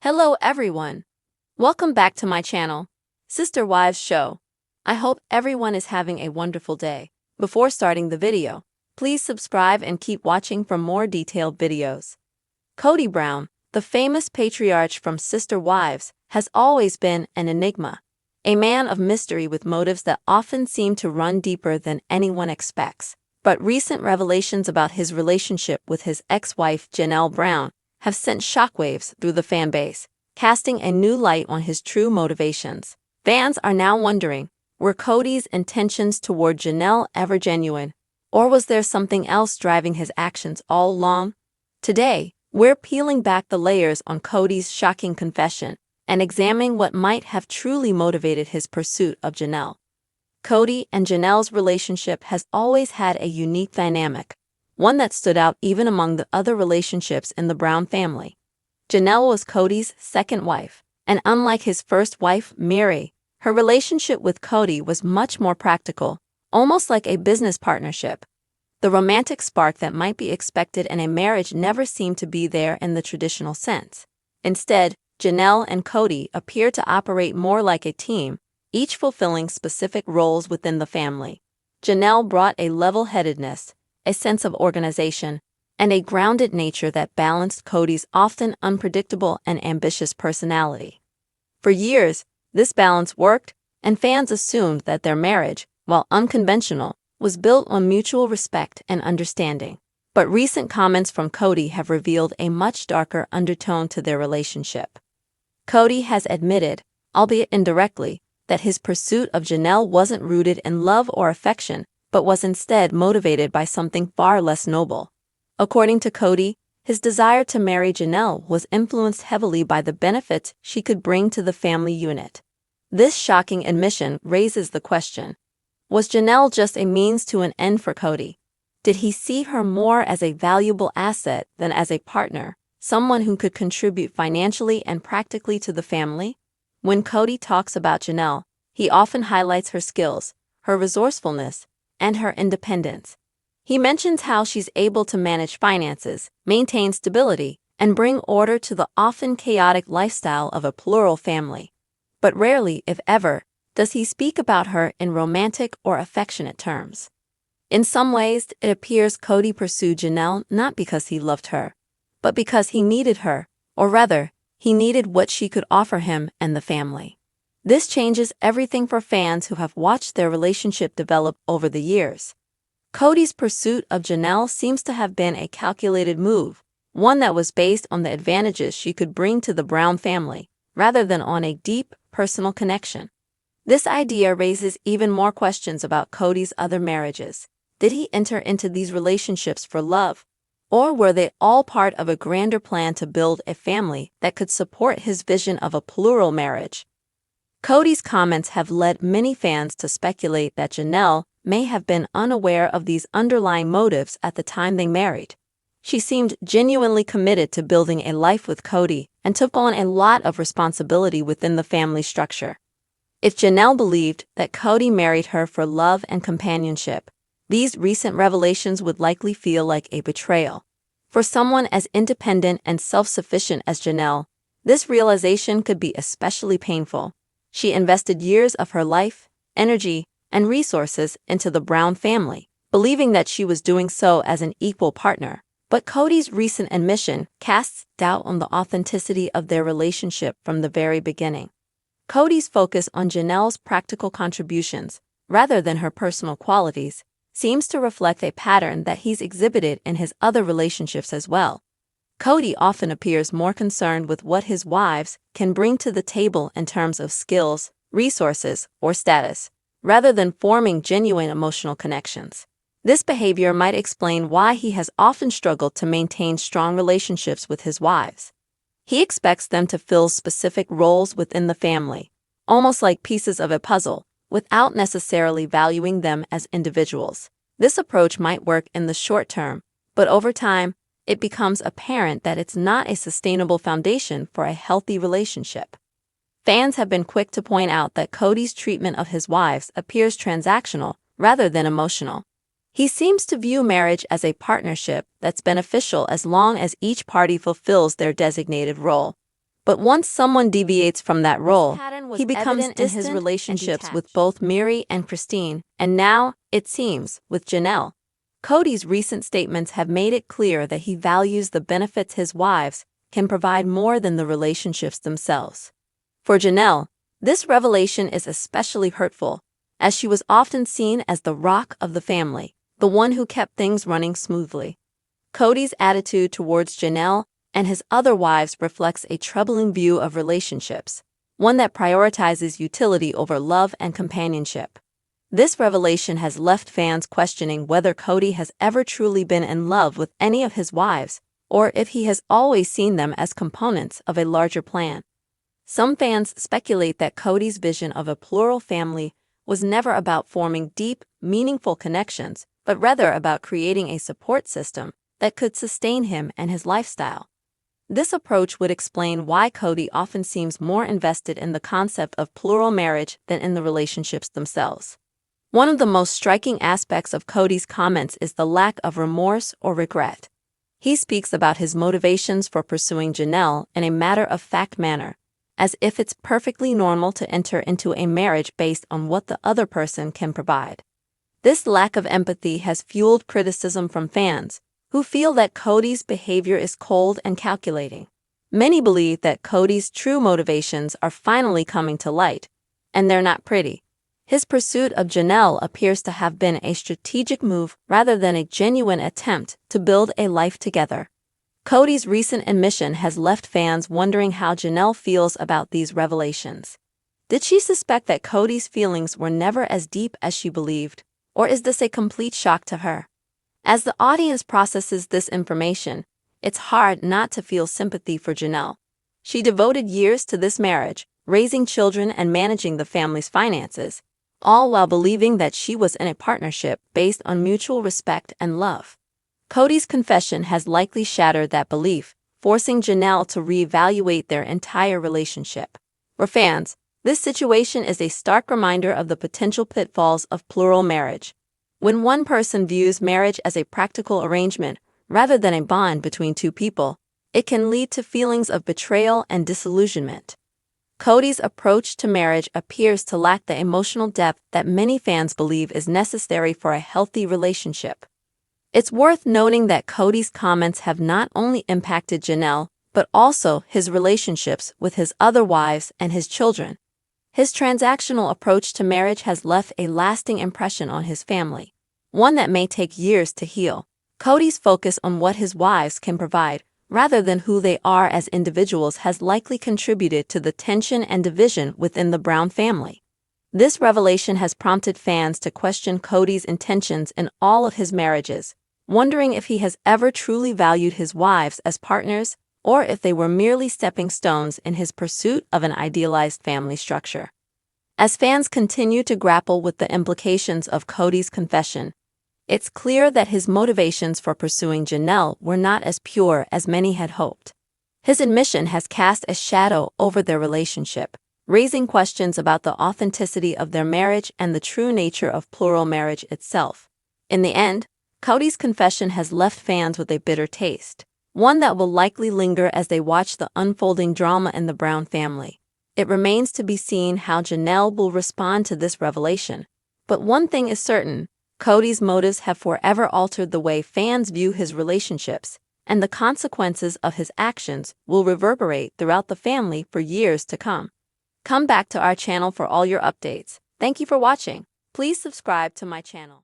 Hello everyone. Welcome back to my channel, Sister Wives Show. I hope everyone is having a wonderful day. Before starting the video, please subscribe and keep watching for more detailed videos. Kody Brown, the famous patriarch from Sister Wives, has always been an enigma, a man of mystery with motives that often seem to run deeper than anyone expects. But recent revelations about his relationship with his ex-wife Janelle Brown have sent shockwaves through the fan base, casting a new light on his true motivations. Fans are now wondering, were Kody's intentions toward Janelle ever genuine, or was there something else driving his actions all along? Today, we're peeling back the layers on Kody's shocking confession and examining what might have truly motivated his pursuit of Janelle. Kody and Janelle's relationship has always had a unique dynamic, one that stood out even among the other relationships in the Brown family. Janelle was Kody's second wife, and unlike his first wife, Mary, her relationship with Kody was much more practical, almost like a business partnership. The romantic spark that might be expected in a marriage never seemed to be there in the traditional sense. Instead, Janelle and Kody appeared to operate more like a team, each fulfilling specific roles within the family. Janelle brought a level-headedness, a sense of organization, and a grounded nature that balanced Kody's often unpredictable and ambitious personality. For years, this balance worked, and fans assumed that their marriage, while unconventional, was built on mutual respect and understanding. But recent comments from Kody have revealed a much darker undertone to their relationship. Kody has admitted, albeit indirectly, that his pursuit of Janelle wasn't rooted in love or affection, but was instead motivated by something far less noble. According to Kody, his desire to marry Janelle was influenced heavily by the benefits she could bring to the family unit. This shocking admission raises the question: was Janelle just a means to an end for Kody? Did he see her more as a valuable asset than as a partner, someone who could contribute financially and practically to the family? When Kody talks about Janelle, he often highlights her skills, her resourcefulness, and her independence. He mentions how she's able to manage finances, maintain stability, and bring order to the often chaotic lifestyle of a plural family. But rarely, if ever, does he speak about her in romantic or affectionate terms. In some ways, it appears Kody pursued Janelle not because he loved her, but because he needed her, or rather, he needed what she could offer him and the family. This changes everything for fans who have watched their relationship develop over the years. Kody's pursuit of Janelle seems to have been a calculated move, one that was based on the advantages she could bring to the Brown family, rather than on a deep, personal connection. This idea raises even more questions about Kody's other marriages. Did he enter into these relationships for love, or were they all part of a grander plan to build a family that could support his vision of a plural marriage? Kody's comments have led many fans to speculate that Janelle may have been unaware of these underlying motives at the time they married. She seemed genuinely committed to building a life with Kody and took on a lot of responsibility within the family structure. If Janelle believed that Kody married her for love and companionship, these recent revelations would likely feel like a betrayal. For someone as independent and self-sufficient as Janelle, this realization could be especially painful. She invested years of her life, energy, and resources into the Brown family, believing that she was doing so as an equal partner. But Kody's recent admission casts doubt on the authenticity of their relationship from the very beginning. Kody's focus on Janelle's practical contributions, rather than her personal qualities, seems to reflect a pattern that he's exhibited in his other relationships as well. Kody often appears more concerned with what his wives can bring to the table in terms of skills, resources, or status, rather than forming genuine emotional connections. This behavior might explain why he has often struggled to maintain strong relationships with his wives. He expects them to fill specific roles within the family, almost like pieces of a puzzle, without necessarily valuing them as individuals. This approach might work in the short term, but over time, it becomes apparent that it's not a sustainable foundation for a healthy relationship. Fans have been quick to point out that Kody's treatment of his wives appears transactional rather than emotional. He seems to view marriage as a partnership that's beneficial as long as each party fulfills their designated role. But once someone deviates from that role, he becomes evident in his distant relationships with detached. both Miri and Christine, and now, it seems, with Janelle. Kody's recent statements have made it clear that he values the benefits his wives can provide more than the relationships themselves. For Janelle, this revelation is especially hurtful, as she was often seen as the rock of the family, the one who kept things running smoothly. Kody's attitude towards Janelle and his other wives reflects a troubling view of relationships, one that prioritizes utility over love and companionship. This revelation has left fans questioning whether Kody has ever truly been in love with any of his wives, or if he has always seen them as components of a larger plan. Some fans speculate that Kody's vision of a plural family was never about forming deep, meaningful connections, but rather about creating a support system that could sustain him and his lifestyle. This approach would explain why Kody often seems more invested in the concept of plural marriage than in the relationships themselves. One of the most striking aspects of Kody's comments is the lack of remorse or regret. He speaks about his motivations for pursuing Janelle in a matter-of-fact manner, as if it's perfectly normal to enter into a marriage based on what the other person can provide. This lack of empathy has fueled criticism from fans, who feel that Kody's behavior is cold and calculating. Many believe that Kody's true motivations are finally coming to light, and they're not pretty. His pursuit of Janelle appears to have been a strategic move rather than a genuine attempt to build a life together. Kody's recent admission has left fans wondering how Janelle feels about these revelations. Did she suspect that Kody's feelings were never as deep as she believed, or is this a complete shock to her? As the audience processes this information, it's hard not to feel sympathy for Janelle. She devoted years to this marriage, raising children and managing the family's finances, all while believing that she was in a partnership based on mutual respect and love. Kody's confession has likely shattered that belief, forcing Janelle to reevaluate their entire relationship. For fans, this situation is a stark reminder of the potential pitfalls of plural marriage. When one person views marriage as a practical arrangement rather than a bond between two people, it can lead to feelings of betrayal and disillusionment. Kody's approach to marriage appears to lack the emotional depth that many fans believe is necessary for a healthy relationship. It's worth noting that Kody's comments have not only impacted Janelle, but also his relationships with his other wives and his children. His transactional approach to marriage has left a lasting impression on his family, one that may take years to heal. Kody's focus on what his wives can provide, rather than who they are as individuals, has likely contributed to the tension and division within the Brown family. This revelation has prompted fans to question Kody's intentions in all of his marriages, wondering if he has ever truly valued his wives as partners or if they were merely stepping stones in his pursuit of an idealized family structure. As fans continue to grapple with the implications of Kody's confession, it's clear that his motivations for pursuing Janelle were not as pure as many had hoped. His admission has cast a shadow over their relationship, raising questions about the authenticity of their marriage and the true nature of plural marriage itself. In the end, Kody's confession has left fans with a bitter taste, one that will likely linger as they watch the unfolding drama in the Brown family. It remains to be seen how Janelle will respond to this revelation. But one thing is certain: Kody's motives have forever altered the way fans view his relationships, and the consequences of his actions will reverberate throughout the family for years to come. Come back to our channel for all your updates. Thank you for watching. Please subscribe to my channel.